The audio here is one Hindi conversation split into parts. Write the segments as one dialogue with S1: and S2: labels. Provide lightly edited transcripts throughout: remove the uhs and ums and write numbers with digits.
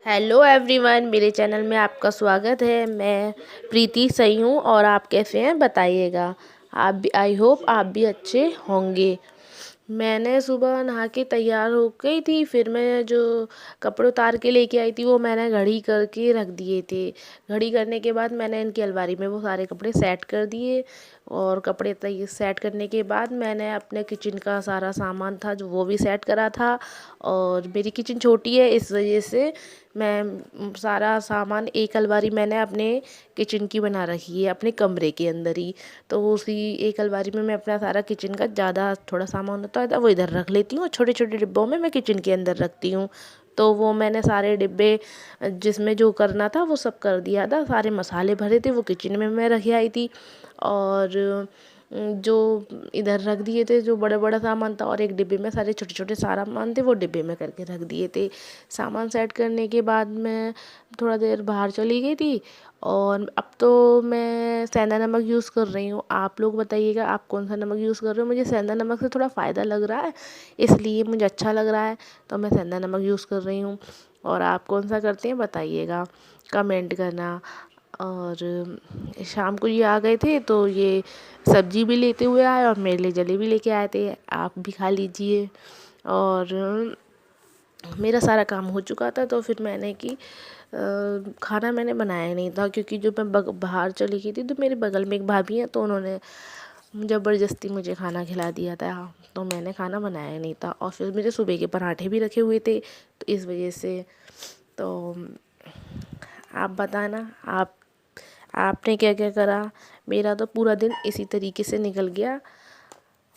S1: हेलो एवरीवन, मेरे चैनल में आपका स्वागत है। मैं प्रीति सही हूँ और आप कैसे हैं बताइएगा। आप भी, आई होप आप भी अच्छे होंगे। मैंने सुबह नहा के तैयार हो गई थी, फिर मैं जो कपड़े उतार के लेके आई थी वो मैंने घड़ी करके रख दिए थे। घड़ी करने के बाद मैंने इनकी अलमारी में वो सारे कपड़े सेट कर दिए और कपड़े सेट करने के बाद मैंने अपने किचन का सारा सामान था जो वो भी सेट करा था। और मेरी किचन छोटी है, इस वजह से मैं सारा सामान एक अलमारी मैंने अपने किचन की बना रखी है अपने कमरे के अंदर ही। तो उसी एक अलमारी में मैं अपना सारा किचन का ज़्यादा थोड़ा सामान होता है वो इधर रख लेती हूँ और छोटे छोटे डिब्बों में मैं किचन के अंदर रखती हूँ। तो वो मैंने सारे डिब्बे जिसमें जो करना था वो सब कर दिया था। सारे मसाले भरे थे वो किचन में मैं रख आई थी और जो इधर रख दिए थे जो बड़ा बड़ा सामान था, और एक डिब्बे में सारे छोटे छोटे सामान थे वो डिब्बे में करके रख दिए थे। सामान सेट करने के बाद मैं थोड़ा देर बाहर चली गई थी और अब तो मैं सेंधा नमक यूज़ कर रही हूँ। आप लोग बताइएगा आप कौन सा नमक यूज़ कर रहे हो। मुझे सेंधा नमक से थोड़ा फ़ायदा लग रहा है, इसलिए मुझे अच्छा लग रहा है तो मैं सेंधा नमक यूज़ कर रही हूँ। और आप कौन सा करते हैं बताइएगा, कमेंट करना। और शाम को ये आ गए थे तो ये सब्जी भी लेते हुए आए और मेरे लिए जलेबी लेके आए थे, आप भी खा लीजिए। और मेरा सारा काम हो चुका था तो फिर मैंने कि खाना मैंने बनाया नहीं था, क्योंकि जो मैं बाहर चली गई थी तो मेरे बगल में एक भाभी हैं तो उन्होंने ज़बरदस्ती मुझे खाना खिला दिया था। तो मैंने खाना बनाया नहीं था और फिर मेरे सुबह के पराठे भी रखे हुए थे, तो इस वजह से। तो आप बताना आपने क्या क्या करा। मेरा तो पूरा दिन इसी तरीके से निकल गया,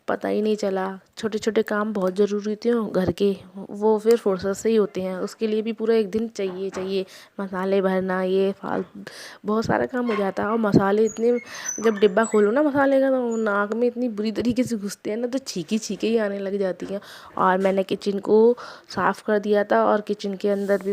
S1: पता ही नहीं चला। छोटे छोटे काम बहुत ज़रूरी थे घर के, वो फिर फुर्सत से ही होते हैं, उसके लिए भी पूरा एक दिन चाहिए। मसाले भरना ये बहुत सारा काम हो जाता है। और मसाले इतने, जब डिब्बा खोलो ना मसाले का तो नाक में इतनी बुरी तरीके से घुसते हैं ना, तो छींकी छींके ही आने लग जाती हैं। और मैंने किचन को साफ़ कर दिया था और किचन के अंदर भी